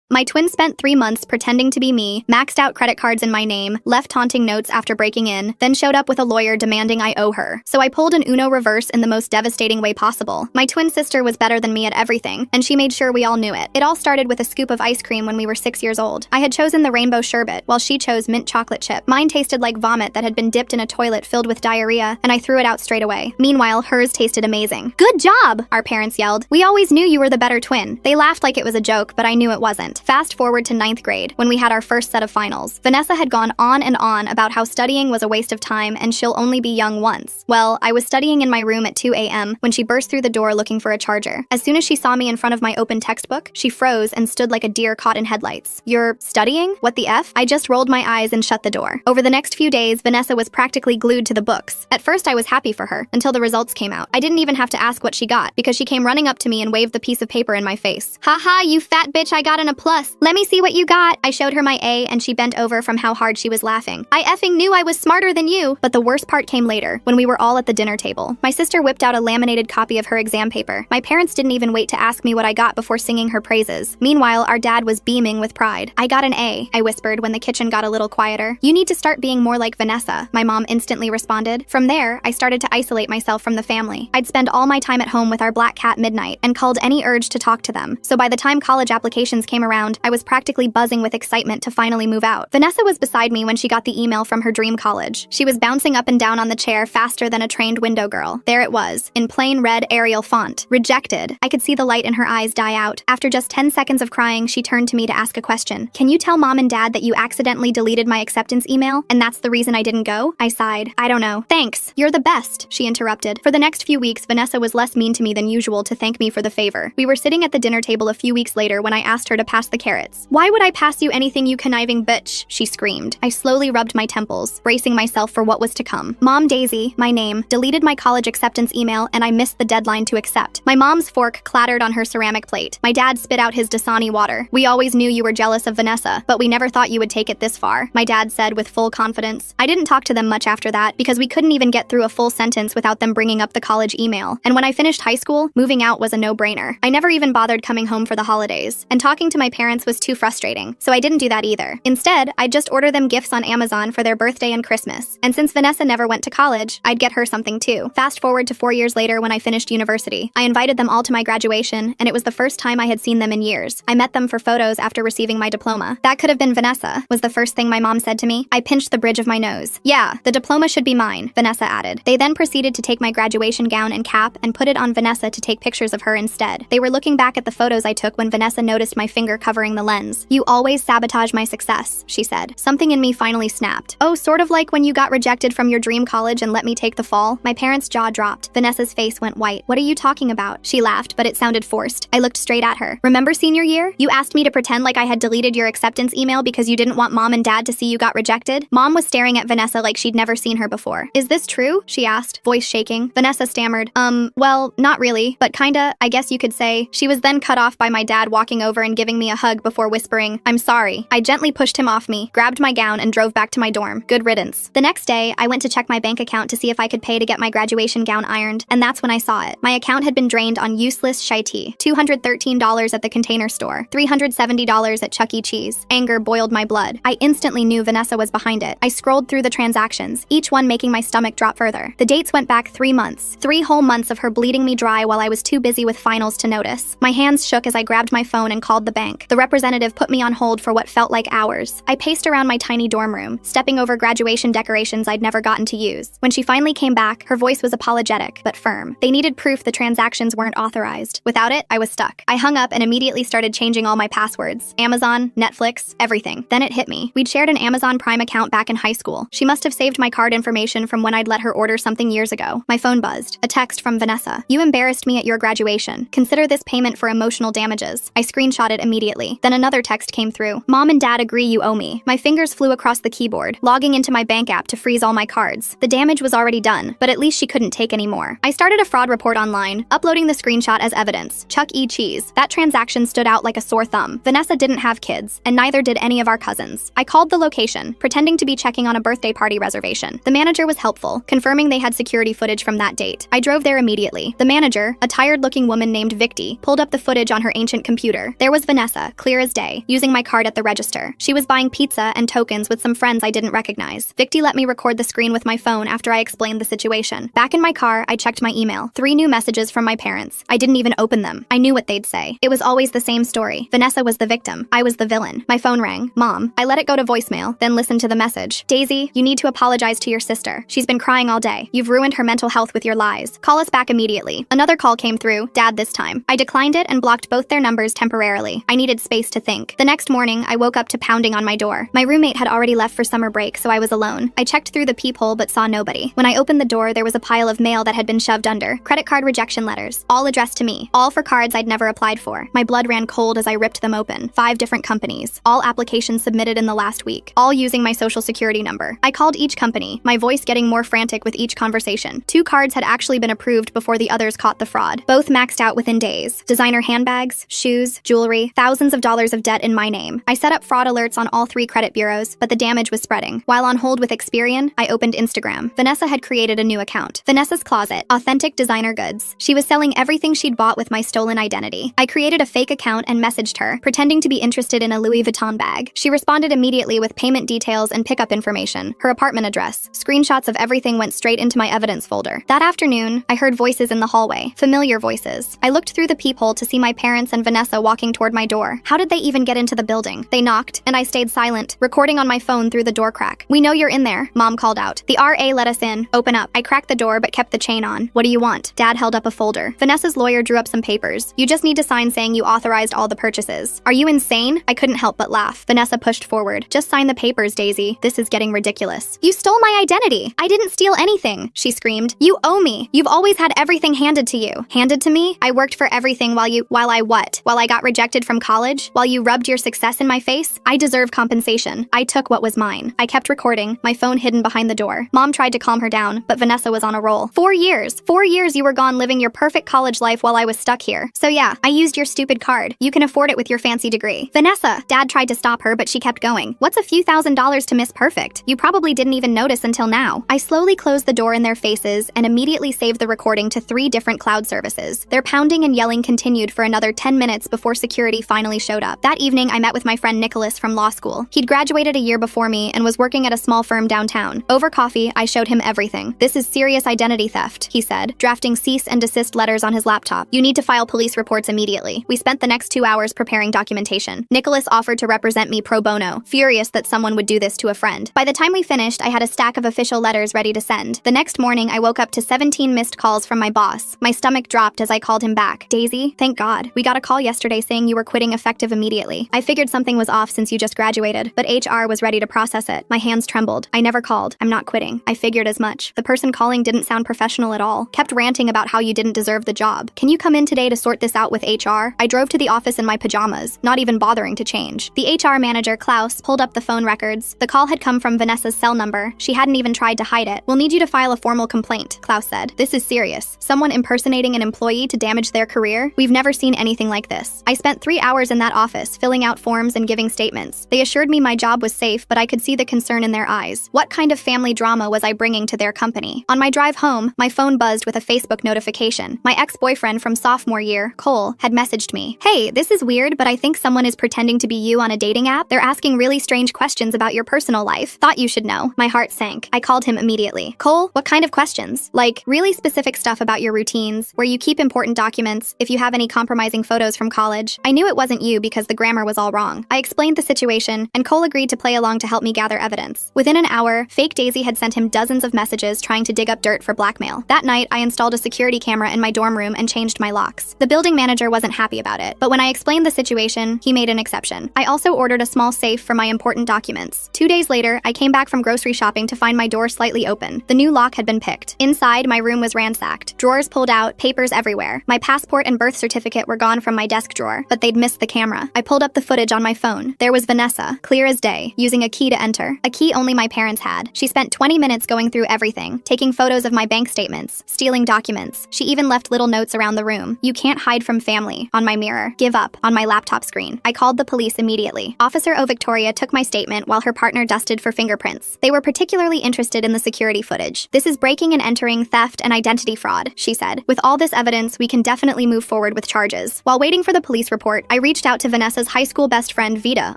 My twin spent 3 months pretending to be me, maxed out credit cards in my name, left taunting notes after breaking in, then showed up with a lawyer demanding I owe her. So I pulled an Uno reverse in the most devastating way possible. My twin sister was better than me at everything, and she made sure we all knew it. It all started with a scoop of ice cream when we were 6 years old. I had chosen the rainbow sherbet, while she chose mint chocolate chip. Mine tasted like vomit that had been dipped in a toilet filled with diarrhea, and I threw it out straight away. Meanwhile, hers tasted amazing. "Good job!" our parents yelled. "We always knew you were the better twin." They laughed like it was a joke, but I knew it wasn't. Fast forward to 9th grade, when we had our first set of finals. Vanessa had gone on and on about how studying was a waste of time and she'll only be young once. Well, I was studying in my room at 2 a.m. when she burst through the door looking for a charger. As soon as she saw me in front of my open textbook, she froze and stood like a deer caught in headlights. "You're studying? What the F?" I just rolled my eyes and shut the door. Over the next few days, Vanessa was practically glued to the books. At first, I was happy for her, until the results came out. I didn't even have to ask what she got, because she came running up to me and waved the piece of paper in my face. "Haha, you fat bitch, I got an A+. Let me see what you got." I showed her my A and she bent over from how hard she was laughing. "I effing knew I was smarter than you." But the worst part came later, when we were all at the dinner table. My sister whipped out a laminated copy of her exam paper. My parents didn't even wait to ask me what I got before singing her praises. Meanwhile, our dad was beaming with pride. "I got an A," I whispered when the kitchen got a little quieter. "You need to start being more like Vanessa," my mom instantly responded. From there, I started to isolate myself from the family. I'd spend all my time at home with our black cat Midnight and culled any urge to talk to them. So by the time college applications came around, I was practically buzzing with excitement to finally move out. Vanessa was beside me when she got the email from her dream college. She was bouncing up and down on the chair faster than a trained window girl. There it was, in plain red Arial font. Rejected. I could see the light in her eyes die out. After just 10 seconds of crying, she turned to me to ask a question. "Can you tell mom and dad that you accidentally deleted my acceptance email, and that's the reason I didn't go?" I sighed. "I don't know." "Thanks. You're the best," she interrupted. For the next few weeks, Vanessa was less mean to me than usual to thank me for the favor. We were sitting at the dinner table a few weeks later when I asked her to pass the carrots. "Why would I pass you anything, you conniving bitch?" she screamed. I slowly rubbed my temples, bracing myself for what was to come. Mom Daisy, my name, deleted my college acceptance email and I missed the deadline to accept. My mom's fork clattered on her ceramic plate. My dad spit out his Dasani water. "We always knew you were jealous of Vanessa, but we never thought you would take it this far," my dad said with full confidence. I didn't talk to them much after that because we couldn't even get through a full sentence without them bringing up the college email. And when I finished high school, moving out was a no-brainer. I never even bothered coming home for the holidays, and talking to my parents was too frustrating, so I didn't do that either. Instead, I'd just order them gifts on Amazon for their birthday and Christmas. And since Vanessa never went to college, I'd get her something too. Fast forward to 4 years later when I finished university. I invited them all to my graduation, and it was the first time I had seen them in years. I met them for photos after receiving my diploma. "That could have been Vanessa," was the first thing my mom said to me. I pinched the bridge of my nose. "Yeah, the diploma should be mine," Vanessa added. They then proceeded to take my graduation gown and cap and put it on Vanessa to take pictures of her instead. They were looking back at the photos I took when Vanessa noticed my finger covering the lens. "You always sabotage my success," she said. Something in me finally snapped. "Oh, sort of like when you got rejected from your dream college and let me take the fall?" My parents' jaw dropped. Vanessa's face went white. "What are you talking about?" She laughed, but it sounded forced. I looked straight at her. "Remember senior year? You asked me to pretend like I had deleted your acceptance email because you didn't want mom and dad to see you got rejected?" Mom was staring at Vanessa like she'd never seen her before. "Is this true?" she asked, voice shaking. Vanessa stammered, Well, not really, but kinda, I guess you could say." She was then cut off by my dad walking over and giving me a hug before whispering, "I'm sorry." I gently pushed him off me, grabbed my gown, and drove back to my dorm. Good riddance. The next day, I went to check my bank account to see if I could pay to get my graduation gown ironed, and that's when I saw it. My account had been drained on useless shite. $213 at the Container Store, $370 at Chuck E. Cheese. Anger boiled my blood. I instantly knew Vanessa was behind it. I scrolled through the transactions, each one making my stomach drop further. The dates went back 3 months. 3 whole months of her bleeding me dry while I was too busy with finals to notice. My hands shook as I grabbed my phone and called the bank. The representative put me on hold for what felt like hours. I paced around my tiny dorm room, stepping over graduation decorations I'd never gotten to use. When she finally came back, her voice was apologetic, but firm. They needed proof the transactions weren't authorized. Without it, I was stuck. I hung up and immediately started changing all my passwords. Amazon, Netflix, everything. Then it hit me. We'd shared an Amazon Prime account back in high school. She must have saved my card information from when I'd let her order something years ago. My phone buzzed. A text from Vanessa. "You embarrassed me at your graduation. Consider this payment for emotional damages." I screenshot it immediately. Then another text came through. "Mom and dad agree you owe me." My fingers flew across the keyboard, logging into my bank app to freeze all my cards. The damage was already done, but at least she couldn't take any more. I started a fraud report online, uploading the screenshot as evidence. Chuck E. Cheese. That transaction stood out like a sore thumb. Vanessa didn't have kids, and neither did any of our cousins. I called the location, pretending to be checking on a birthday party reservation. The manager was helpful, confirming they had security footage from that date. I drove there immediately. The manager, a tired-looking woman named Victi, pulled up the footage on her ancient computer. There was Vanessa, Vanessa, clear as day, using my card at the register. She was buying pizza and tokens with some friends I didn't recognize. Victi let me record the screen with my phone after I explained the situation. Back in my car, I checked my email. 3 new messages from my parents. I didn't even open them. I knew what they'd say. It was always the same story. Vanessa was the victim. I was the villain. My phone rang. Mom. I let it go to voicemail, then listened to the message. Daisy, you need to apologize to your sister. She's been crying all day. You've ruined her mental health with your lies. Call us back immediately. Another call came through. Dad this time. I declined it and blocked both their numbers temporarily. I needed space to think. The next morning, I woke up to pounding on my door. My roommate had already left for summer break, so I was alone. I checked through the peephole but saw nobody. When I opened the door, there was a pile of mail that had been shoved under. Credit card rejection letters, all addressed to me, all for cards I'd never applied for. My blood ran cold as I ripped them open. 5 different companies, all applications submitted in the last week, all using my social security number. I called each company, my voice getting more frantic with each conversation. 2 cards had actually been approved before the others caught the fraud. Both maxed out within days. Designer handbags, shoes, jewelry, thousands of dollars of debt in my name. I set up fraud alerts on all 3 credit bureaus, but the damage was spreading. While on hold with Experian, I opened Instagram. Vanessa had created a new account. Vanessa's Closet, authentic designer goods. She was selling everything she'd bought with my stolen identity. I created a fake account and messaged her, pretending to be interested in a Louis Vuitton bag. She responded immediately with payment details and pickup information, her apartment address. Screenshots of everything went straight into my evidence folder. That afternoon, I heard voices in the hallway, familiar voices. I looked through the peephole to see my parents and Vanessa walking toward my door. How did they even get into the building? They knocked, and I stayed silent, recording on my phone through the door crack. "We know you're in there," Mom called out. "The RA let us in. Open up." I cracked the door but kept the chain on. "What do you want?" Dad held up a folder. Vanessa's lawyer drew up some papers. "You just need to sign saying you authorized all the purchases." "Are you insane?" I couldn't help but laugh. Vanessa pushed forward. "Just sign the papers, Daisy. This is getting ridiculous." "You stole my identity." "I didn't steal anything," she screamed. "You owe me. You've always had everything handed to you." "Handed to me? I worked for everything while I what? While I got rejected from college? While you rubbed your success in my face? I deserve compensation. I took what was mine." I kept recording, my phone hidden behind the door. Mom tried to calm her down, but Vanessa was on a roll. 4 years. 4 years you were gone living your perfect college life while I was stuck here. So yeah, I used your stupid card. You can afford it with your fancy degree. Vanessa! Dad tried to stop her, but she kept going. "What's a few $1,000s to Miss Perfect? You probably didn't even notice until now." I slowly closed the door in their faces and immediately saved the recording to 3 different cloud services. Their pounding and yelling continued for another 10 minutes before security finally showed up. That evening, I met with my friend Nicholas from law school. He'd graduated a year before me and was working at a small firm downtown. Over coffee, I showed him everything. "This is serious identity theft," he said, drafting cease and desist letters on his laptop. "You need to file police reports immediately." We spent the next 2 hours preparing documentation. Nicholas offered to represent me pro bono, furious that someone would do this to a friend. By the time we finished, I had a stack of official letters ready to send. The next morning, I woke up to 17 missed calls from my boss. My stomach dropped as I called him back. "Daisy, thank God. We got a call yesterday saying you were quitting effective immediately. I figured something was off since you just graduated, but HR was ready to process it." My hands trembled. "I never called. I'm not quitting. I figured as much." The person calling didn't sound professional at all. Kept ranting about how you didn't deserve the job. "Can you come in today to sort this out with HR?" I drove to the office in my pajamas, not even bothering to change. The HR manager, Klaus, pulled up the phone records. The call had come from Vanessa's cell number. She hadn't even tried to hide it. "We'll need you to file a formal complaint," Klaus said. "This is serious. Someone impersonating an employee to damage their career? We've never seen anything like this." I spent 3 hours in that office, filling out forms and giving statements. They assured me my job was safe, but I could see the concern in their eyes. What kind of family drama was I bringing to their company? On my drive home, my phone buzzed with a Facebook notification. My ex-boyfriend from sophomore year, Cole, had messaged me. "Hey, this is weird, but I think someone is pretending to be you on a dating app. They're asking really strange questions about your personal life. Thought you should know." My heart sank. I called him immediately. "Cole, what kind of questions?" "Like, really specific stuff about your routines, where you keep important documents, if you have any compromising photos from college." I knew it wasn't you because the grammar was all wrong. I explained the situation, and Cole agreed to play along to help me gather evidence. Within an hour, fake Daisy had sent him dozens of messages trying to dig up dirt for blackmail. That night, I installed a security camera in my dorm room and changed my locks. The building manager wasn't happy about it, but when I explained the situation, he made an exception. I also ordered a small safe for my important documents. 2 days later, I came back from grocery shopping to find my door slightly open. The new lock had been picked. Inside, my room was ransacked. Drawers pulled out, papers everywhere. My passport and birth certificate were gone from my desk drawer, but they'd missed the camera. I pulled up the footage on my phone. There was Vanessa, clear as day, using a key to enter. A key only my parents had. She spent 20 minutes going through everything, taking photos of my bank statements, stealing documents. She even left little notes around the room. "You can't hide from family," on my mirror. "Give up," on my laptop screen. I called the police immediately. Officer O. Victoria took my statement while her partner dusted for fingerprints. They were particularly interested in the security footage. "This is breaking and entering, theft, and identity fraud," she said. "With all this evidence, we can definitely move forward with charges." While waiting for the police report, I reached out to Vanessa's high school best friend Vita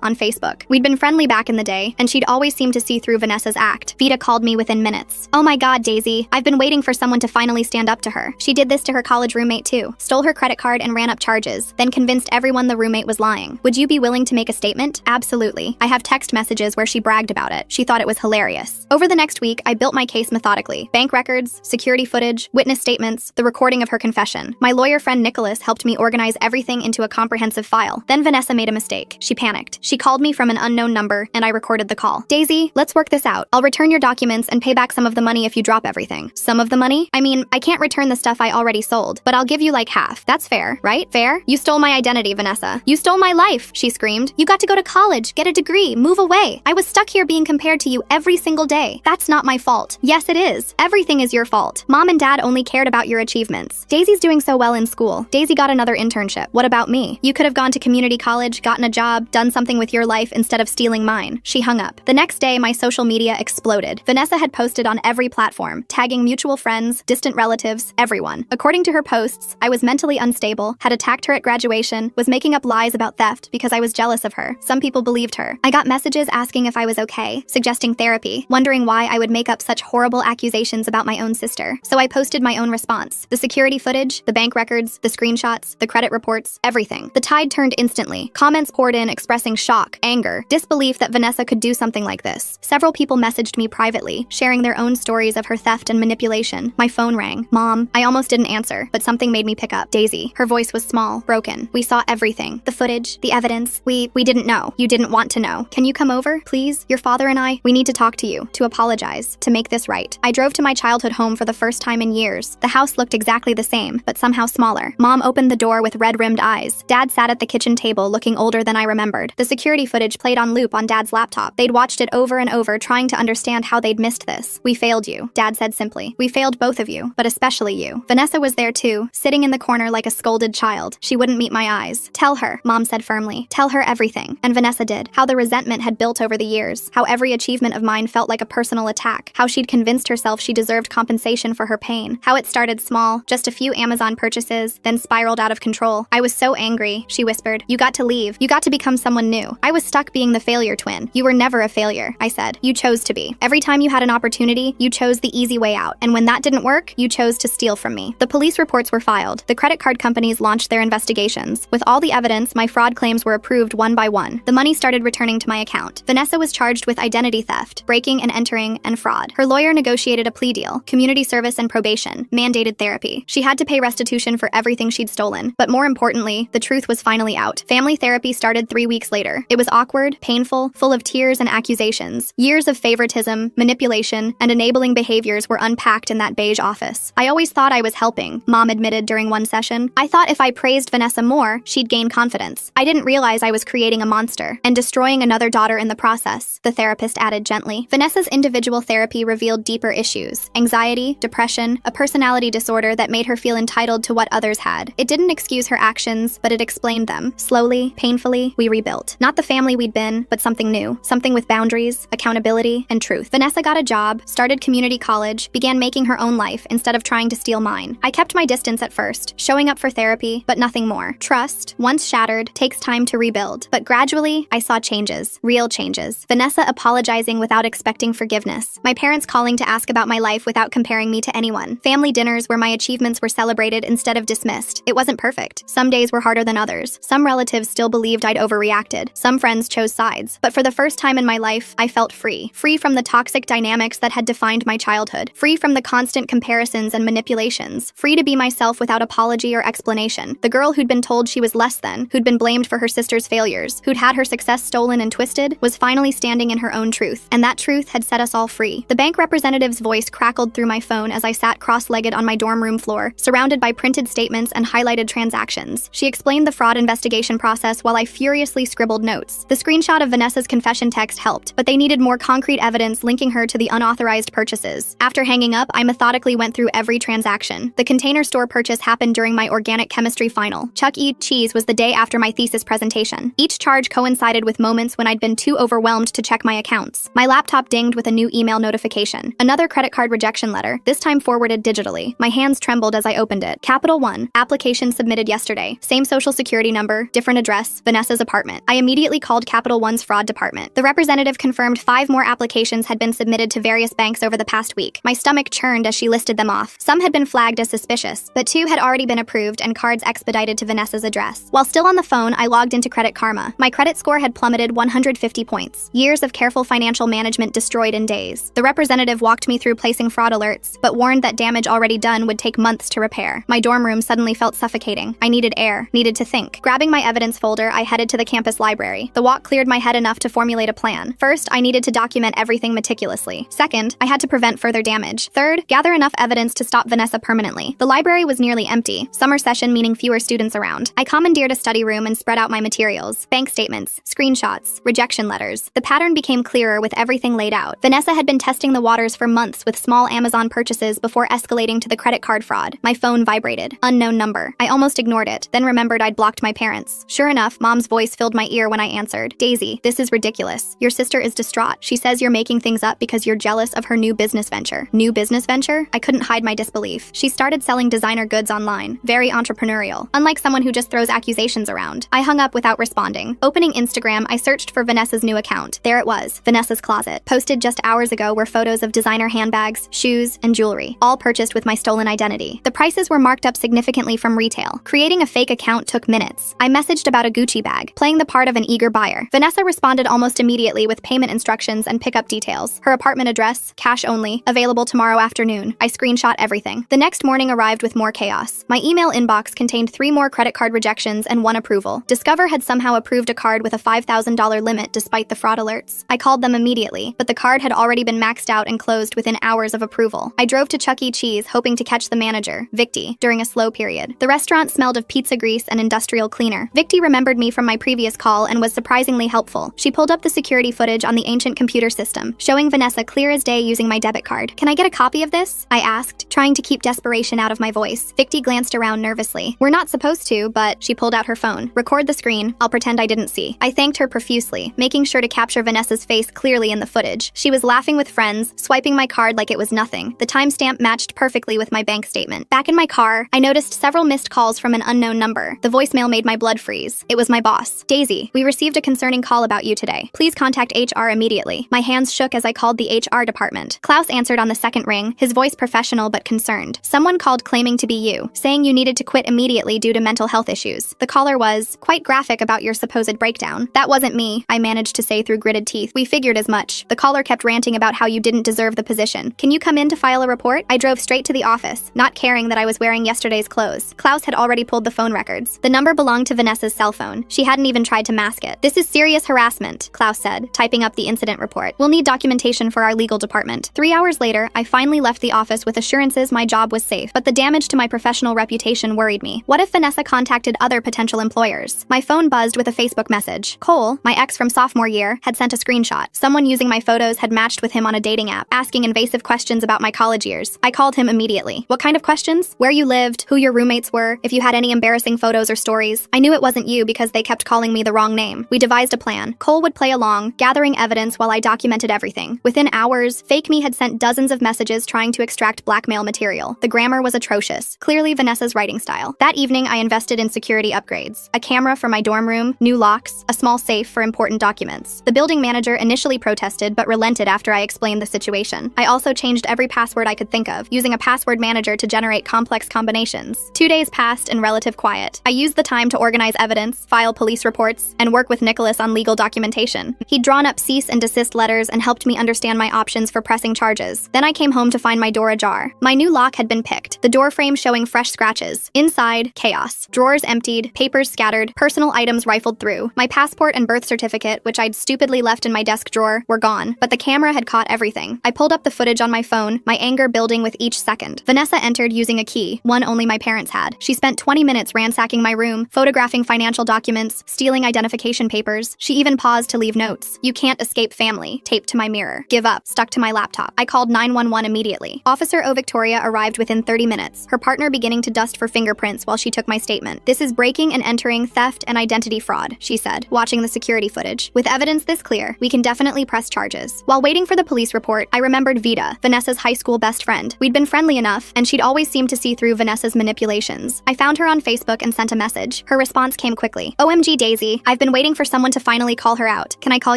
on Facebook. We'd been friendly back in the day, and she'd always seemed to see through Vanessa's act. Vita called me within minutes. "Oh my god, Daisy, I've been waiting for someone to finally stand up to her. She did this to her college roommate too. Stole her credit card and ran up charges, then convinced everyone the roommate was lying. Would you be willing to make a statement?" Absolutely. I have text messages where she bragged about it. She thought it was hilarious. Over the next week, I built my case methodically. Bank records, security footage, witness statements, the recording of her confession. My lawyer friend Nicholas helped me organize everything into a comprehensive file. Then Vanessa made a mistake. She panicked. She called me from an unknown number, and I recorded the call. "Daisy, let's work this out. I'll return your documents and pay back some of the money if you drop everything." "Some of the money? I mean, I can't return the stuff I already sold, but I'll give you like half. That's fair, right? Fair? You stole my identity, Vanessa. You stole my life," she screamed. "You got to go to college, get a degree, move away. I was stuck here being compared to you every single day. That's not my fault." "Yes, it is. Everything is your fault. Mom and Dad only cared about your achievements. Daisy's doing so well in school. Daisy got another internship. What about me? You could have gone to community college, gotten a job, done something with your life instead of stealing mine." She hung up. The next day, my social media exploded. Vanessa had posted on every platform, tagging mutual friends, distant relatives, everyone. According to her posts, I was mentally unstable, had attacked her at graduation, was making up lies about theft because I was jealous of her. Some people believed her. I got messages asking if I was okay, suggesting therapy, wondering why I would make up such horrible accusations about my own sister. So I posted my own response. The security footage, the bank records, the screenshots, the credit reports, everything. The tide turned instantly. Comments poured in expressing shock, anger, disbelief that Vanessa could do something like this. Several people messaged me privately, sharing their own stories of her theft and manipulation. My phone rang. "Mom." I almost didn't answer, but something made me pick up. "Daisy." Her voice was small, broken. "We saw everything. The footage, the evidence. We didn't know. You didn't want to know. Can you come over, please? Your father and I, we need to talk to you, to apologize, to make this right." I drove to my childhood home for the first time in years. The house looked exactly the same, but somehow smaller. Mom opened the door with red-rimmed eyes. Dad sat at the kitchen table looking older than I remembered. The security footage played on loop on Dad's laptop. They'd watched it over and over, trying to understand how they'd missed this. "We failed you," Dad said simply. "We failed both of you, but especially you." Vanessa was there too, sitting in the corner like a scolded child. She wouldn't meet my eyes. "Tell her," Mom said firmly. "Tell her everything." And Vanessa did. How the resentment had built over the years. How every achievement of mine felt like a personal attack. How she'd convinced herself she deserved compensation for her pain. How it started small, just a few Amazon purchases, then spiraled out of control. "I was so angry," she whispered. "You got to leave. You got to become someone new. I was stuck being the failure twin." "You were never a failure," I said. "You chose to be. Every time you had an opportunity, you chose the easy way out. And when that didn't work, you chose to steal from me." The police reports were filed. The credit card companies launched their investigations. With all the evidence, my fraud claims were approved one by one. The money started returning to my account. Vanessa was charged with identity theft, breaking and entering, and fraud. Her lawyer negotiated a plea deal, community service and probation, mandated therapy. She had to pay restitution for everything she'd stolen. But more importantly, the truth was finally out. Family therapy started 3 weeks later. It was awkward, painful, full of tears and accusations. Years of favoritism, manipulation, and enabling behaviors were unpacked in that beige office. "I always thought I was helping," Mom admitted during one session. "I thought if I praised Vanessa more, she'd gain confidence. I didn't realize I was creating a monster and destroying another daughter in the process," the therapist added gently. Vanessa's individual therapy revealed deeper issues: anxiety, depression, a personality disorder that made her feel entitled to what others had. It didn't excuse her actions, but it explained them. Slowly, painfully, we rebuilt. Not the family we'd been, but something new. Something with boundaries, accountability, and truth. Vanessa got a job, started community college, began making her own life instead of trying to steal mine. I kept my distance at first, showing up for therapy, but nothing more. Trust, once shattered, takes time to rebuild. But gradually, I saw changes. Real changes. Vanessa apologizing without expecting forgiveness. My parents calling to ask about my life without comparing me to anyone. Family dinners where my achievements were celebrated instead of dismissed. It wasn't perfect. Some days were harder than others. Some relatives still believed I'd overreacted. Some friends chose sides. But for the first time in my life, I felt free. Free from the toxic dynamics that had defined my childhood. Free from the constant comparisons and manipulations. Free to be myself without apology or explanation. The girl who'd been told she was less than, who'd been blamed for her sister's failures, who'd had her success stolen and twisted, was finally standing in her own truth. And that truth had set us all free. The bank representative's voice crackled through my phone as I sat cross-legged on my dorm room floor, surrounded by printed statements and highlighted transactions. She explained the fraud investigation process while I furiously scribbled notes. The screenshot of Vanessa's confession text helped, but they needed more concrete evidence linking her to the unauthorized purchases. After hanging up, I methodically went through every transaction. The Container Store purchase happened during my organic chemistry final. Chuck E. Cheese was the day after my thesis presentation. Each charge coincided with moments when I'd been too overwhelmed to check my accounts. My laptop dinged with a new email notification. Another credit card rejection letter, this time forwarded digitally. My hands trembled as I opened it. Capital One, application submitted yesterday. Same social security number, different address, Vanessa's apartment. I immediately called Capital One's fraud department. The representative confirmed 5 more applications had been submitted to various banks over the past week. My stomach churned as she listed them off. Some had been flagged as suspicious, but 2 had already been approved and cards expedited to Vanessa's address. While still on the phone, I logged into Credit Karma. My credit score had plummeted 150 points. Years of careful financial management destroyed in days. The representative walked me through placing fraud alerts, but warned that damage already done would take months to repair. My dorm room suddenly felt suffocating. I needed air, needed to think. Grabbing my evidence folder, I headed to the campus library. The walk cleared my head enough to formulate a plan. First, I needed to document everything meticulously. Second, I had to prevent further damage. Third, gather enough evidence to stop Vanessa permanently. The library was nearly empty, summer session meaning fewer students around. I commandeered a study room and spread out my materials: bank statements, screenshots, rejection letters. The pattern became clearer with everything laid out. Vanessa had been testing the waters for months with small Amazon purchases before escalating to the credit card fraud. My phone vibrated. Unknown number. I almost ignored it, then remembered I'd blocked my parents. Sure enough, Mom's voice filled my ear when I answered. "Daisy, this is ridiculous. Your sister is distraught. She says you're making things up because you're jealous of her new business venture." New business venture? I couldn't hide my disbelief. She started selling designer goods online. Very entrepreneurial. Unlike someone who just throws accusations around. I hung up without responding. Opening Instagram, I searched for Vanessa's new account. There it was. Vanessa's Closet. Posted just hours ago were photos of designer handbags, shoes, and jewelry, all purchased with my stolen identity. The prices were marked up significantly from retail. Creating a fake account took minutes. I messaged about a Gucci bag, playing the part of an eager buyer. Vanessa responded almost immediately with payment instructions and pickup details. Her apartment address, cash only, available tomorrow afternoon. I screenshot everything. The next morning arrived with more chaos. My email inbox contained 3 more credit card rejections and 1 approval. Discover had somehow approved a card with a $5,000 limit despite the fraud alerts. I called them immediately, but the card had already been maxed out and closed within hours of approval. I drove to Chuck E. Cheese hoping to catch the manager, Victi, during a slow period. The restaurant smelled of pizza grease and industrial cleaner. Victi remembered me from my previous call and was surprisingly helpful. She pulled up the security footage on the ancient computer system, showing Vanessa clear as day using my debit card. "Can I get a copy of this?" I asked, trying to keep desperation out of my voice. Victi glanced around nervously. "We're not supposed to, but..." She pulled out her phone. "Record the screen. I'll pretend I didn't see." I thanked her profusely, making sure to capture Vanessa's face clearly in the footage. She was laughing with friends, swiping my card like it was nothing. The timestamp matched perfectly with my bank statement. Back in my car, I noticed several missed calls from an unknown number. The voicemail made my blood freeze. It was my boss. "Daisy, we received a concerning call about you today. Please contact HR immediately." My hands shook as I called the HR department. Klaus answered on the second ring, his voice professional but concerned. "Someone called claiming to be you, saying you needed to quit immediately due to mental health issues." The caller was quite graphic about your supposed breakdown. "That wasn't me," I managed to say through gritted teeth. "We figured as much." The caller kept ranting about how you didn't deserve the position. "Can you come in to file a report?" I drove straight to the office, not caring that I was wearing yesterday's clothes. Klaus had already pulled the phone records. The number belonged to Vanessa's cell phone. She hadn't even tried to mask it. "This is serious harassment," Klaus said, typing up the incident report. "We'll need documentation for our legal department." 3 hours later, I finally left the office with assurances my job was safe, but the damage to my professional reputation worried me. What if Vanessa contacted other potential employers? My phone buzzed with a Facebook message. Cole, my ex from sophomore year, had sent a screenshot. Someone using my photos had matched with him on a dating app, asking invasive questions about my college years. I called him immediately. "What kind of questions?" "Where you lived, who your roommates were, if you had any embarrassing photos or stories." I knew it wasn't you because they kept calling me the wrong name. We devised a plan. Cole would play along, gathering evidence while I documented everything. Within hours, Fake Me had sent dozens of messages trying to extract blackmail material. The grammar was atrocious, clearly Vanessa's writing style. That evening, I invested in security upgrades. A camera for my dorm room, new locks, a small safe for important documents. The building manager initially protested but relented after I explained the situation. I also changed every password I could think of, using a password manager to generate complex combinations. 2 days passed in relative quiet. I used the time to organize evidence, file police reports, and work with Nicholas on legal documentation. He'd drawn up cease and desist letters and helped me understand my options for pressing charges. Then I came home to find my door ajar. My new lock had been picked, the door frame showing fresh scratches. Inside, chaos. Drawers emptied, papers scattered, personal items rifled through. My passport and birth certificate, which I'd stupidly left in my desk drawer, were gone, but the camera had caught everything. I pulled up the footage on my phone, my anger building with each second. Vanessa entered using a key, one only my parents had. She spent 20 minutes ransacking my room, photographing financial documents, stealing identification papers. She even paused to leave notes. "You can't escape family," taped to my mirror. "Give up," stuck to my laptop. I called 911 immediately. Officer O. Victoria arrived within 30 minutes, her partner beginning to dust for fingerprints while she took my statement. "This is breaking and entering, theft, and identity fraud," she said, watching the security footage. "With evidence this clear, we can definitely press charges." While waiting for the police report, I remembered Vita, Vanessa's high school best friend. We'd been friendly enough, and she'd always seemed to see through Vanessa's manipulations. I found her on Facebook and sent a message. Her response came quickly. OMG Daisy, I've been waiting for someone to finally call her out. Can I call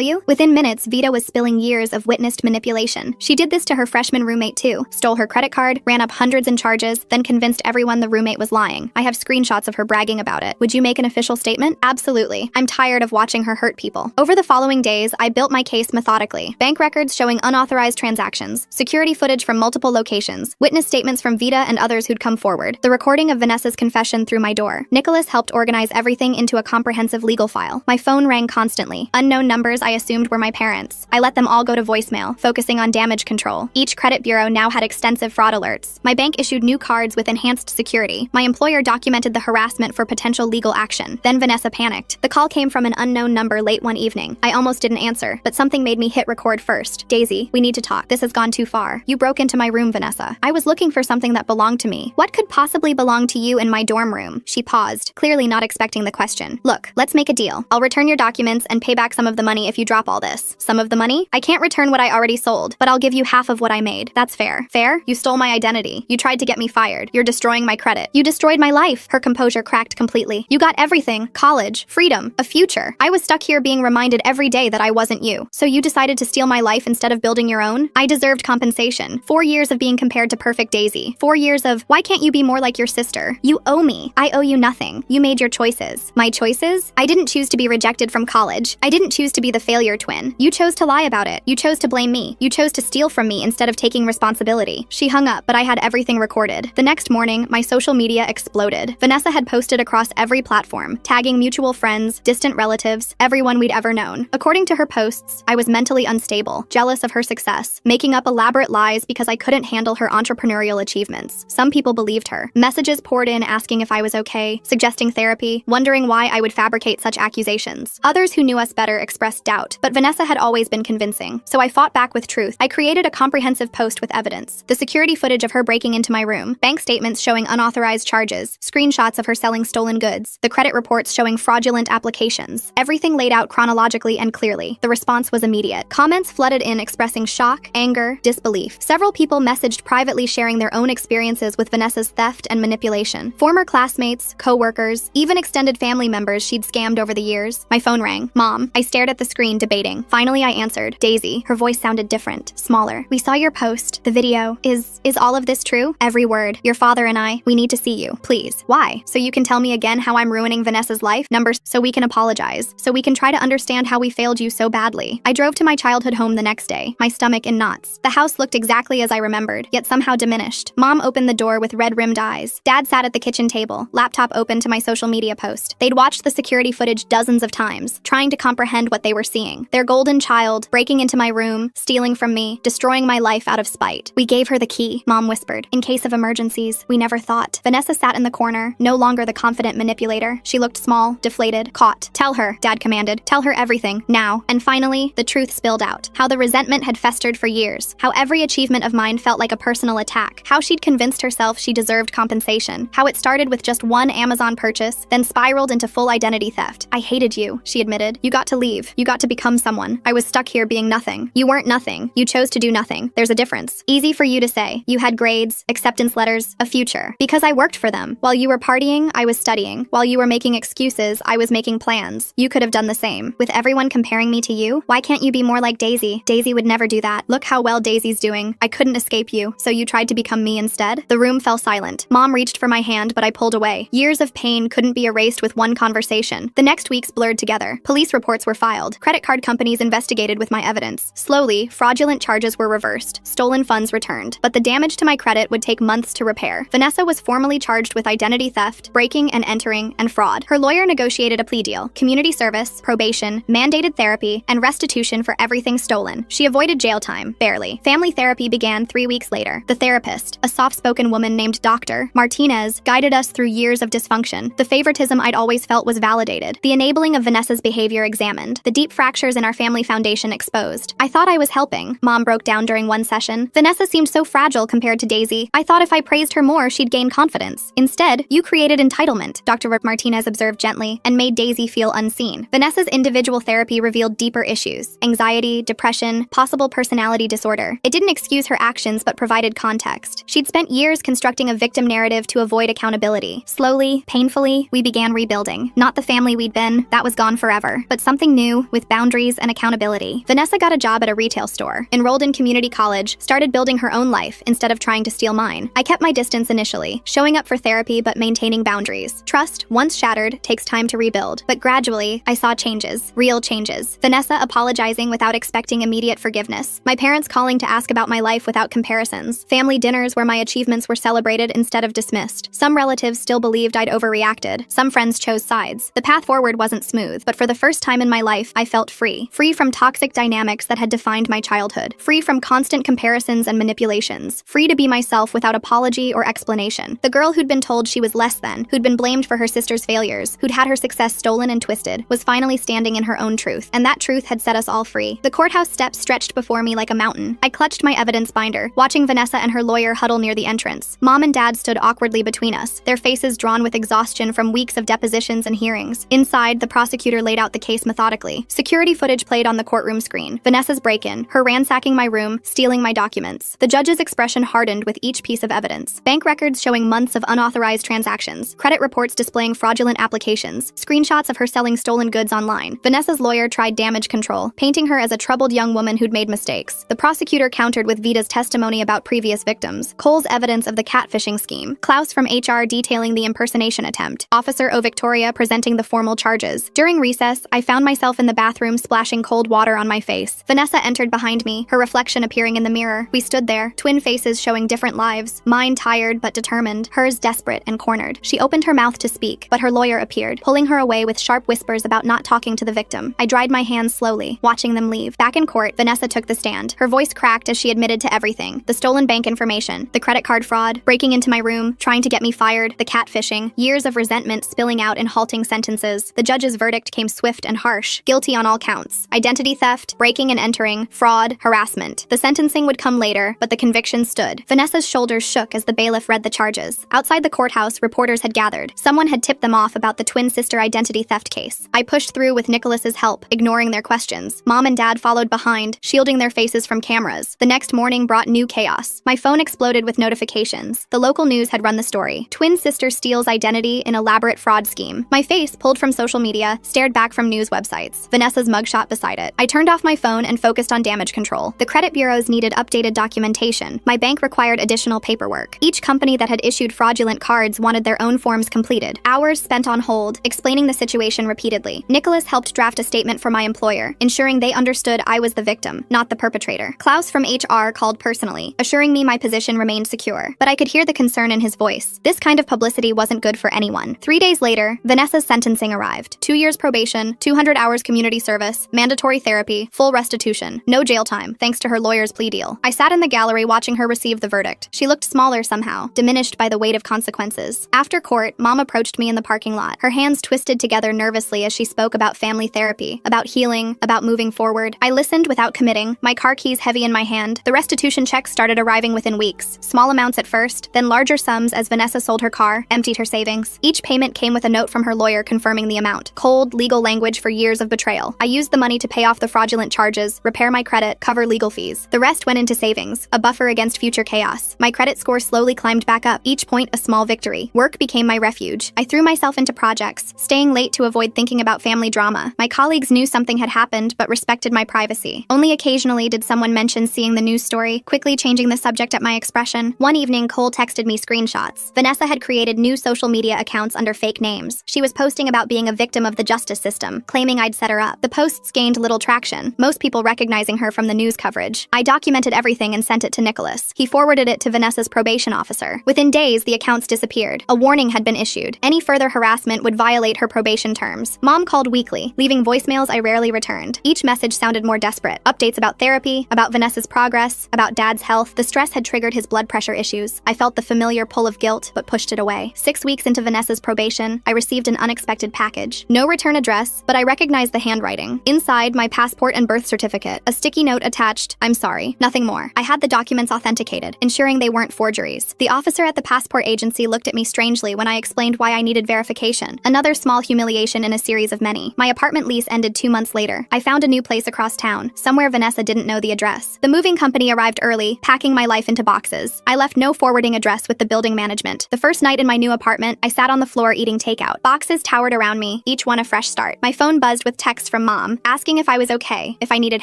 you? Within minutes, Vita was spilling years of witnessed manipulation. She did this to her freshman roommate too. Stole her credit card, ran up hundreds in charges, then convinced everyone the roommate was lying. I have screenshots of her bragging about it. Would you make an official statement? Absolutely. I'm tired of watching her hurt people. Over the following days, I built my case methodically. Bank records showing unauthorized transactions, security footage from multiple locations, witness statements from Vita and others who'd come forward, the recording of Vanessa's confession through my door. Nicholas helped organize everything into a comprehensive legal file. My phone rang constantly. Unknown numbers I assumed were my parents. I let them all go to voicemail, focusing on damage control. Each credit bureau now had extensive fraud alerts. My bank issued new cards with enhanced security. My employer documented the harassment for potential legal action. Then Vanessa panicked. The call came from an unknown number late one evening. I almost didn't answer, but something made me hit record first. Daisy, we need to talk. This has gone too far. You broke into my room, Vanessa. I was looking for something that belonged to me. What could possibly belong to you in my dorm room? She paused, clearly not expecting the question. Look, let's make a deal. I'll return your documents and pay back some of the money if you drop all this. Some of the money? I can't return what I already sold, but I'll give you half of what I made. That's fair. Fair? You stole my identity. You tried to get me fired. You're destroying my credit. You destroyed my life. Her composure cracked completely. You got everything. College, freedom, a future. I was stuck here being reminded every day that I wasn't you. So you decided to steal my life instead of building your own? I deserved compensation. 4 years of being compared to perfect Daisy. 4 years of, why can't you be more like your sister? You owe me. I owe you nothing. You made your choices. My choices? I didn't choose to be rejected from college. I didn't choose to be the failure twin. You chose to lie about it. You chose to blame me. You chose to steal from me instead of taking responsibility. She hung up, but I had everything recorded. The next morning, my social media exploded. Vanessa had posted across every platform, tagging mutual friends, distant relatives, everyone we'd ever known. According to her posts, I was mentally unstable, jealous of her success, making up elaborate lies because I couldn't handle her entrepreneurial achievements. Some people believed her. Messages poured in asking if I was okay, suggesting therapy, wondering why I would fabricate such accusations. Others who knew us better expressed doubt, but Vanessa had always been convincing. So I fought back with truth. I created a comprehensive post with evidence. The security footage of her breaking into my room, bank statements showing unauthorized charges, screenshots of her selling stolen goods, the credit reports showing fraudulent applications. Everything laid out chronologically and clearly. The response was immediate. Comments flooded in expressing shock, anger, disbelief. Several people messaged privately sharing their own experiences with Vanessa's theft and manipulation. Former classmates, co-workers, even extended family members she'd scammed over the years. My phone rang. Mom. I stared at the screen, debating. Finally, I answered. Daisy. Her voice sounded different, smaller. We saw your post, the video. Is all of this true? Every word. Your father and I, we need to see you. Please. Why? So you can tell me again how I'm ruining Vanessa's life? Numbers. So we can apologize. So we can try to understand how we failed you so badly. I drove to my childhood home the next day, my stomach in knots. The house looked exactly as I remembered, yet somehow diminished. Mom opened the door with red-rimmed eyes. Dad sat at the kitchen table, laptop open to my social media post. They'd watched the security footage dozens of times, trying to comprehend what they were seeing. Their golden child, breaking into my room, stealing from me, destroying my life out of spite. We gave her the key, Mom whispered. In case of emergencies, we never thought. Vanessa sat in the corner, no longer the confident manipulator. She looked small, deflated, caught. Tell her, Dad commanded. Tell her everything, now. And finally, the truth spilled out. How the resentment had festered for years. How every achievement of mine felt like a personal attack. How she'd convinced herself she deserved compensation. How it started with just one Amazon purchase, then spiraled into full identity theft. I hated you, she admitted. You got to leave. You got to become someone. I was stuck here being nothing. You weren't nothing. You chose to do nothing. There's a difference. Easy for you to say. You had grades, acceptance letters, a future. Because I worked for them. While you were partying, I was studying. While you were making excuses, I was making plans. You could have done the same. With everyone comparing me to you, why can't you be more like Daisy? Daisy would never do that. Look how well Daisy's doing. I couldn't escape you, so you tried to become me instead? The room fell silent. Mom reached for my hand, but I pulled away. Years of pain couldn't be erased with one conversation. The next weeks blurred together. Police reports were filed. Credit card companies investigated with my evidence. Slowly, fraudulent charges were reversed. Stolen funds returned. But the damage to my credit would take months to repair. Vanessa was formally charged with identity theft, breaking and entering, and fraud. Her lawyer negotiated a plea deal, community service, probation, mandated therapy, and restitution for everything stolen. She avoided jail time, barely. Family therapy began 3 weeks later. The therapist, a soft-spoken woman named Dr. Martinez, guided us through years of dysfunction. The favoritism I'd always felt was validated. The enabling of Vanessa's behavior examined. The deep fractures in our family foundation exposed. I thought I was helping. Mom broke down during one session. Vanessa seemed so fragile compared to Daisy. I thought if I praised her more, she'd gain confidence. Instead, you created entitlement, Dr. Martinez observed gently, and made Daisy feel unseen. Vanessa's individual therapy revealed deeper issues: anxiety, depression, possible personality disorder. It didn't excuse her actions but provided context. She'd spent years constructing a victim narrative to avoid accountability. Slowly, painfully, Finally, we began rebuilding. Not the family we'd been, that was gone forever, but something new with boundaries and accountability. Vanessa got a job at a retail store, enrolled in community college, started building her own life instead of trying to steal mine. I kept my distance initially, showing up for therapy but maintaining boundaries. Trust, once shattered, takes time to rebuild. But gradually, I saw changes, real changes. Vanessa apologizing without expecting immediate forgiveness. My parents calling to ask about my life without comparisons. Family dinners where my achievements were celebrated instead of dismissed. Some relatives still believed I'd overreacted. Some friends chose sides. The path forward wasn't smooth, but for the first time in my life, I felt free. Free from toxic dynamics that had defined my childhood. Free from constant comparisons and manipulations. Free to be myself without apology or explanation. The girl who'd been told she was less than, who'd been blamed for her sister's failures, who'd had her success stolen and twisted, was finally standing in her own truth. And that truth had set us all free. The courthouse steps stretched before me like a mountain. I clutched my evidence binder, watching Vanessa and her lawyer huddle near the entrance. Mom and Dad stood awkwardly between us, their faces drawn with exhaustion from weeks of depositions and hearings. Inside, the prosecutor laid out the case methodically. Security footage played on the courtroom screen. Vanessa's break-in, her ransacking my room, stealing my documents. The judge's expression hardened with each piece of evidence. Bank records showing months of unauthorized transactions. Credit reports displaying fraudulent applications. Screenshots of her selling stolen goods online. Vanessa's lawyer tried damage control, painting her as a troubled young woman who'd made mistakes. The prosecutor countered with Vita's testimony about previous victims. Cole's evidence of the catfishing scheme. Klaus from HR detailing the impersonation attempt. Officer O. Victoria presenting the formal charges. During recess, I found myself in the bathroom splashing cold water on my face. Vanessa entered behind me, her reflection appearing in the mirror. We stood there, twin faces showing different lives. Mine tired but determined, hers desperate and cornered. She opened her mouth to speak, but her lawyer appeared, pulling her away with sharp whispers about not talking to the victim. I dried my hands slowly, watching them leave. Back in court, Vanessa took the stand. Her voice cracked as she admitted to everything. The stolen bank information, the credit card fraud, breaking into my room, trying to get me fired, the catfishing, years of resentment spilling out in halting sentences. The judge's verdict came swift and harsh, guilty on all counts. Identity theft, breaking and entering, fraud, harassment. The sentencing would come later, but the conviction stood. Vanessa's shoulders shook as the bailiff read the charges. Outside the courthouse, reporters had gathered. Someone had tipped them off about the twin sister identity theft case. I pushed through with Nicholas's help, ignoring their questions. Mom and Dad followed behind, shielding their faces from cameras. The next morning brought new chaos. My phone exploded with notifications. The local news had run the story. Twin sister steals identity in elaborate fraud scheme. My face, pulled from social media, stared back from news websites. Vanessa's mugshot beside it. I turned off my phone and focused on damage control. The credit bureaus needed updated documentation. My bank required additional paperwork. Each company that had issued fraudulent cards wanted their own forms completed. Hours spent on hold, explaining the situation repeatedly. Nicholas helped draft a statement for my employer, ensuring they understood I was the victim, not the perpetrator. Klaus from HR called personally, assuring me my position remained secure. But I could hear the concern in his voice. This kind of publicity wasn't good for anyone. 3 days later, Vanessa's sentencing arrived. 2 years probation, 200 hours community service, mandatory therapy, full restitution. No jail time, thanks to her lawyer's plea deal. I sat in the gallery watching her receive the verdict. She looked smaller somehow, diminished by the weight of consequences. After court, Mom approached me in the parking lot, her hands twisted together nervously as she spoke about family therapy, about healing, about moving forward. I listened without committing, my car keys heavy in my hand. The restitution checks started arriving within weeks. Small amounts at first, then larger sums as Vanessa sold her car, emptied her savings. Each payment came with a note from her lawyer confirming the amount. Cold, legal language for years of betrayal. I used the money to pay off the fraudulent charges, repair my credit, cover legal fees. The rest went into savings, a buffer against future chaos. My credit score slowly climbed back up, each point a small victory. Work became my refuge. I threw myself into projects, staying late to avoid thinking about family drama. My colleagues knew something had happened but respected my privacy. Only occasionally did someone mention seeing the news story, quickly changing the subject at my expression. One evening, Cole texted me screenshots. Vanessa had created new social media accounts under fake names. She was posting about being a victim of the justice system, claiming I'd set her up. The posts gained little traction, most people recognizing her from the news coverage. I documented everything and sent it to Nicholas. He forwarded it to Vanessa's probation officer. Within days, the accounts disappeared. A warning had been issued. Any further harassment would violate her probation terms. Mom called weekly, leaving voicemails I rarely returned. Each message sounded more desperate. Updates about therapy, about Vanessa's progress, about Dad's health. The stress had triggered his blood pressure issues. I felt the familiar pull of guilt, but pushed it away. 6 weeks into Vanessa's probation, I received an unexpected package. No return address, but I recognized the handwriting. Inside, my passport and birth certificate. A sticky note attached, "I'm sorry, nothing more." I had the documents authenticated, ensuring they weren't forgeries. The officer at the passport agency looked at me strangely when I explained why I needed verification. Another small humiliation in a series of many. My apartment lease ended 2 months later. I found a new place across town, somewhere Vanessa didn't know the address. The moving company arrived early, packing my life into boxes. I left no forwarding address with the building management. The first night in my new apartment, I sat on the the floor eating takeout. Boxes towered around me, each one a fresh start. My phone buzzed with texts from Mom, asking if I was okay, if I needed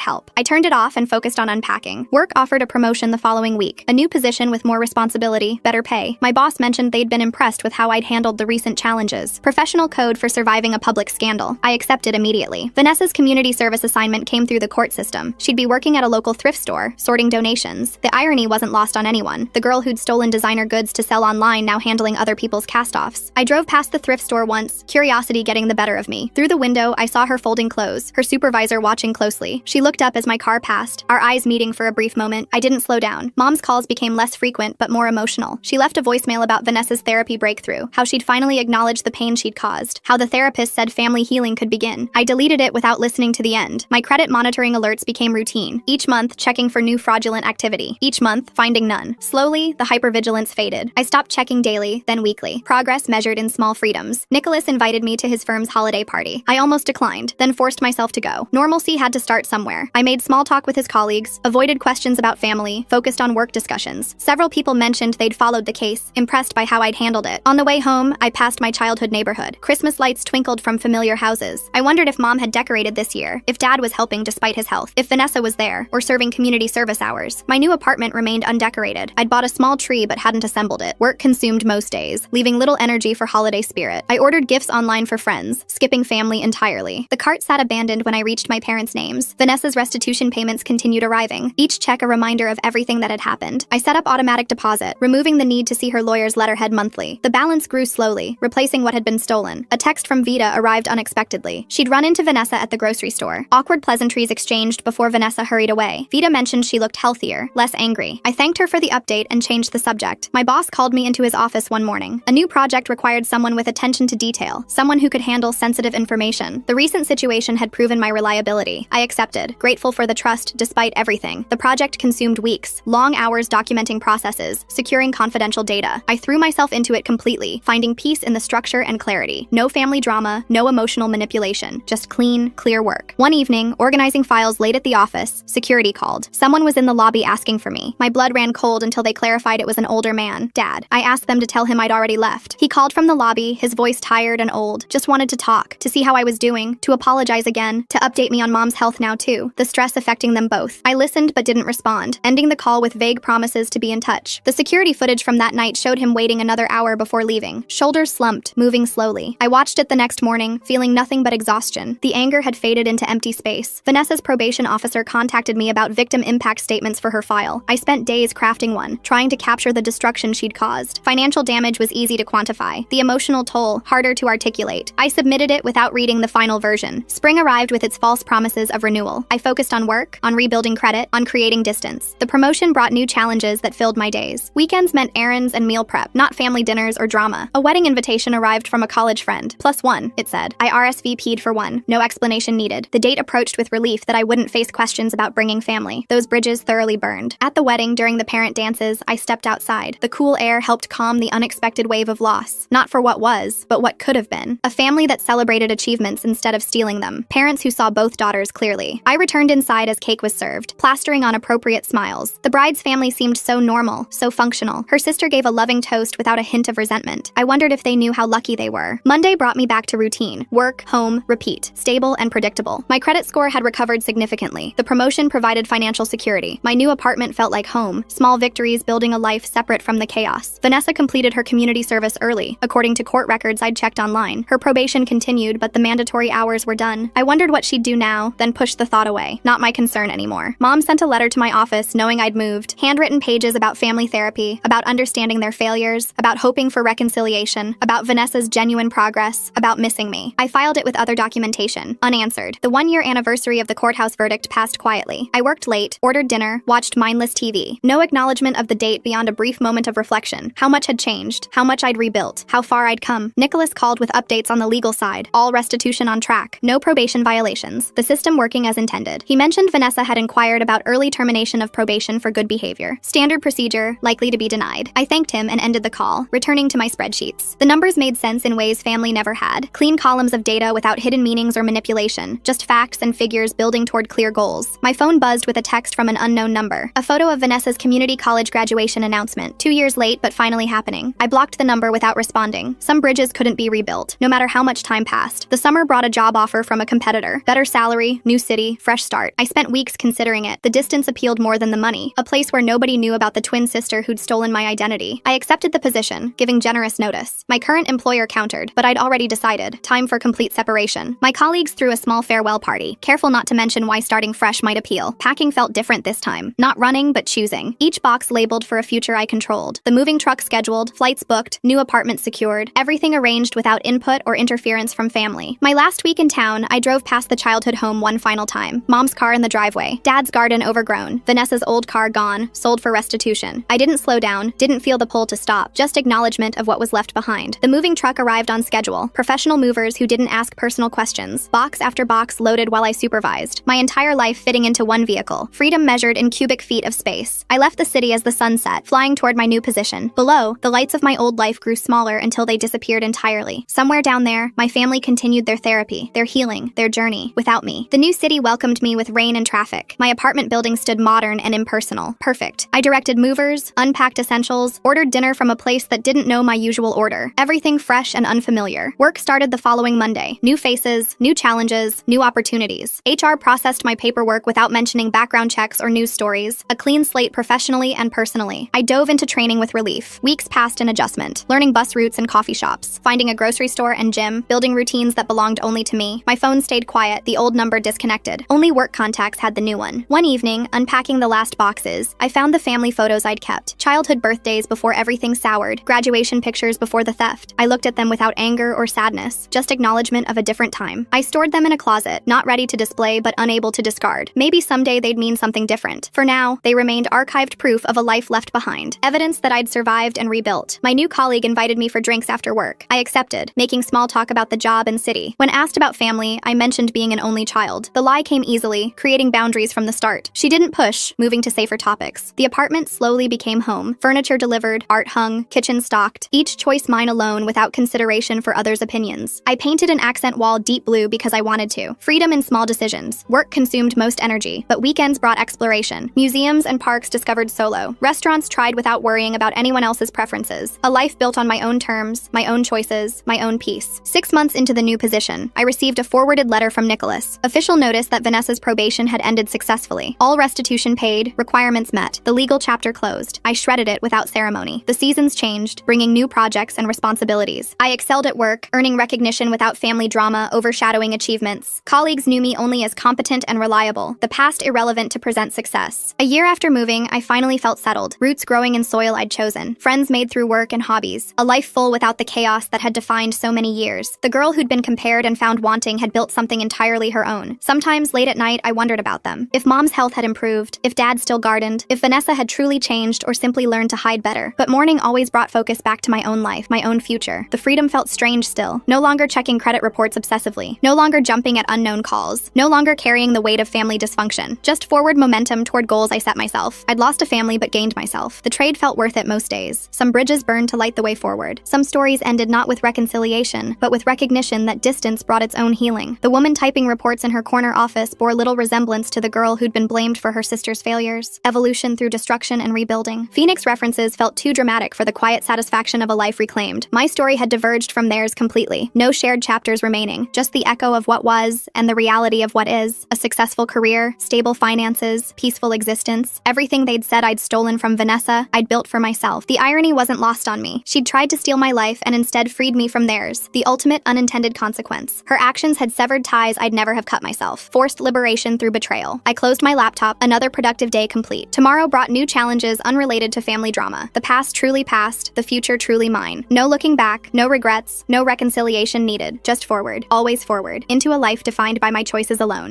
help. I turned it off and focused on unpacking. Work offered a promotion the following week, a new position with more responsibility, better pay. My boss mentioned they'd been impressed with how I'd handled the recent challenges. Professional code for surviving a public scandal. I accepted immediately. Vanessa's community service assignment came through the court system. She'd be working at a local thrift store, sorting donations. The irony wasn't lost on anyone. The girl who'd stolen designer goods to sell online now handling other people's cast-offs. I drove past the thrift store once, curiosity getting the better of me. Through the window, I saw her folding clothes, her supervisor watching closely. She looked up as my car passed, our eyes meeting for a brief moment. I didn't slow down. Mom's calls became less frequent but more emotional. She left a voicemail about Vanessa's therapy breakthrough, how she'd finally acknowledged the pain she'd caused, how the therapist said family healing could begin. I deleted it without listening to the end. My credit monitoring alerts became routine. Each month, checking for new fraudulent activity. Each month, finding none. Slowly, the hypervigilance faded. I stopped checking daily, then weekly. Progress measured in small freedoms. Nicholas invited me to his firm's holiday party. I almost declined, then forced myself to go. Normalcy had to start somewhere. I made small talk with his colleagues, avoided questions about family, focused on work discussions. Several people mentioned they'd followed the case, impressed by how I'd handled it. On the way home, I passed my childhood neighborhood. Christmas lights twinkled from familiar houses. I wondered if Mom had decorated this year, if Dad was helping despite his health, if Vanessa was there, or serving community service hours. My new apartment remained undecorated. I'd bought a small tree but hadn't assembled it. Work consumed most days, leaving little energy for holiday spirit. I ordered gifts online for friends, skipping family entirely. The cart sat abandoned when I reached my parents' names. Vanessa's restitution payments continued arriving, each check a reminder of everything that had happened. I set up automatic deposit, removing the need to see her lawyer's letterhead monthly. The balance grew slowly, replacing what had been stolen. A text from Vita arrived unexpectedly. She'd run into Vanessa at the grocery store. Awkward pleasantries exchanged before Vanessa hurried away. Vita mentioned she looked healthier, less angry. I thanked her for the update and changed the subject. My boss called me into his office one morning. A new project required someone with attention to detail, someone who could handle sensitive information. The recent situation had proven my reliability. I accepted, grateful for the trust despite everything. The project consumed weeks, long hours documenting processes, securing confidential data. I threw myself into it completely, finding peace in the structure and clarity. No family drama, no emotional manipulation, just clean, clear work. One evening, organizing files late at the office, security called. Someone was in the lobby asking for me. My blood ran cold until they clarified it was an older man, Dad. I asked them to tell him I'd already left. He called from the lobby, his voice tired and old, just wanted to talk, to see how I was doing, to apologize again, to update me on Mom's health now too, the stress affecting them both. I listened but didn't respond, ending the call with vague promises to be in touch. The security footage from that night showed him waiting another hour before leaving, shoulders slumped, moving slowly. I watched it the next morning, feeling nothing but exhaustion. The anger had faded into empty space. Vanessa's probation officer contacted me about victim impact statements for her file. I spent days crafting one, trying to capture the destruction she'd caused. Financial damage was easy to quantify. The emotional toll, harder to articulate. I submitted it without reading the final version. Spring arrived with its false promises of renewal. I focused on work, on rebuilding credit, on creating distance. The promotion brought new challenges that filled my days. Weekends meant errands and meal prep, not family dinners or drama. A wedding invitation arrived from a college friend. +1, it said. I RSVP'd for one. No explanation needed. The date approached with relief that I wouldn't face questions about bringing family. Those bridges thoroughly burned. At the wedding, during the parent dances, I stepped outside. The cool air helped calm the unexpected wave of loss. Not for what was, but what could have been. A family that celebrated achievements instead of stealing them. Parents who saw both daughters clearly. I returned inside as cake was served, plastering on appropriate smiles. The bride's family seemed so normal, so functional. Her sister gave a loving toast without a hint of resentment. I wondered if they knew how lucky they were. Monday brought me back to routine. Work, home, repeat. Stable and predictable. My credit score had recovered significantly. The promotion provided financial security. My new apartment felt like home. Small victories building a life separate from the chaos. Vanessa completed her community service early. According to court records I'd checked online. Her probation continued, but the mandatory hours were done. I wondered what she'd do now, then pushed the thought away. Not my concern anymore. Mom sent a letter to my office knowing I'd moved. Handwritten pages about family therapy, about understanding their failures, about hoping for reconciliation, about Vanessa's genuine progress, about missing me. I filed it with other documentation, unanswered. The 1-year anniversary of the courthouse verdict passed quietly. I worked late, ordered dinner, watched mindless TV. No acknowledgement of the date beyond a brief moment of reflection. How much had changed, how much I'd rebuilt, how far I'd come. Nicholas called with updates on the legal side. All restitution on track. No probation violations. The system working as intended. He mentioned Vanessa had inquired about early termination of probation for good behavior. Standard procedure, likely to be denied. I thanked him and ended the call, returning to my spreadsheets. The numbers made sense in ways family never had. Clean columns of data without hidden meanings or manipulation. Just facts and figures building toward clear goals. My phone buzzed with a text from an unknown number. A photo of Vanessa's community college graduation announcement. 2 years late, but finally happening. I blocked the number without responding. standing. Some bridges couldn't be rebuilt, no matter how much time passed. The summer brought a job offer from a competitor. Better salary, new city, fresh start. I spent weeks considering it. The distance appealed more than the money. A place where nobody knew about the twin sister who'd stolen my identity. I accepted the position, giving generous notice. My current employer countered, but I'd already decided. Time for complete separation. My colleagues threw a small farewell party, careful not to mention why starting fresh might appeal. Packing felt different this time. Not running, but choosing. Each box labeled for a future I controlled. The moving truck scheduled, flights booked, new apartment secured, everything arranged without input or interference from family. My last week in town, I drove past the childhood home one final time. Mom's car in the driveway, Dad's garden overgrown, Vanessa's old car gone, sold for restitution. I didn't slow down, didn't feel the pull to stop, just acknowledgement of what was left behind. The moving truck arrived on schedule, professional movers who didn't ask personal questions, box after box loaded while I supervised. My entire life fitting into one vehicle, freedom measured in cubic feet of space. I left the city as the sun set, flying toward my new position. Below, the lights of my old life grew smaller until they disappeared entirely. Somewhere down there, my family continued their therapy, their healing, their journey, without me. The new city welcomed me with rain and traffic. My apartment building stood modern and impersonal. Perfect. I directed movers, unpacked essentials, ordered dinner from a place that didn't know my usual order. Everything fresh and unfamiliar. Work started the following Monday. New faces, new challenges, new opportunities. HR processed my paperwork without mentioning background checks or news stories. A clean slate professionally and personally. I dove into training with relief. Weeks passed in adjustment. Learning bus routes and coffee shops. Finding a grocery store and gym. Building routines that belonged only to me. My phone stayed quiet, the old number disconnected. Only work contacts had the new one. One evening, unpacking the last boxes, I found the family photos I'd kept. Childhood birthdays before everything soured. Graduation pictures before the theft. I looked at them without anger or sadness, just acknowledgement of a different time. I stored them in a closet, not ready to display but unable to discard. Maybe someday they'd mean something different. For now, they remained archived proof of a life left behind. Evidence that I'd survived and rebuilt. My new colleague invited me for drinks after work. I accepted, making small talk about the job and city. When asked about family, I mentioned being an only child. The lie came easily, creating boundaries from the start. She didn't push, moving to safer topics. The apartment slowly became home. Furniture delivered, art hung, kitchen stocked. Each choice mine alone without consideration for others' opinions. I painted an accent wall deep blue because I wanted to. Freedom in small decisions. Work consumed most energy, but weekends brought exploration. Museums and parks discovered solo. Restaurants tried without worrying about anyone else's preferences. A life built on my own terms, my own choices, my own peace. 6 months into the new position, I received a forwarded letter from Nicholas. Official notice that Vanessa's probation had ended successfully. All restitution paid, requirements met, the legal chapter closed. I shredded it without ceremony. The seasons changed, bringing new projects and responsibilities. I excelled at work, earning recognition without family drama overshadowing achievements. Colleagues knew me only as competent and reliable, the past irrelevant to present success. A year after moving, I finally felt settled, roots growing in soil I'd chosen, friends made through work and hobbies, a life full without the chaos that had defined so many years. The girl who'd been compared and found wanting had built something entirely her own. Sometimes late at night, I wondered about them. If Mom's health had improved, if Dad still gardened, if Vanessa had truly changed or simply learned to hide better. But morning always brought focus back to my own life, my own future. The freedom felt strange still. No longer checking credit reports obsessively. No longer jumping at unknown calls. No longer carrying the weight of family dysfunction. Just forward momentum toward goals I set myself. I'd lost a family but gained myself. The trade felt worth it most days. Some bridges burned to light the way forward. Some stories ended not with reconciliation, but with recognition that distance brought its own healing. The woman typing reports in her corner office bore little resemblance to the girl who'd been blamed for her sister's failures. Evolution through destruction and rebuilding. Phoenix references felt too dramatic for the quiet satisfaction of a life reclaimed. My story had diverged from theirs completely. No shared chapters remaining, just the echo of what was and the reality of what is. A successful career, stable finances, peaceful existence. Everything they'd said I'd stolen from Vanessa, I'd built for myself. The irony wasn't lost on me. She'd tried to steal my life and instead freed me from theirs. The ultimate unintended consequence. Her actions had severed ties I'd never have cut myself. Forced liberation through betrayal. I closed my laptop, another productive day complete. Tomorrow brought new challenges unrelated to family drama. The past truly past, the future truly mine. No looking back, no regrets, no reconciliation needed. Just forward, always forward, into a life defined by my choices alone.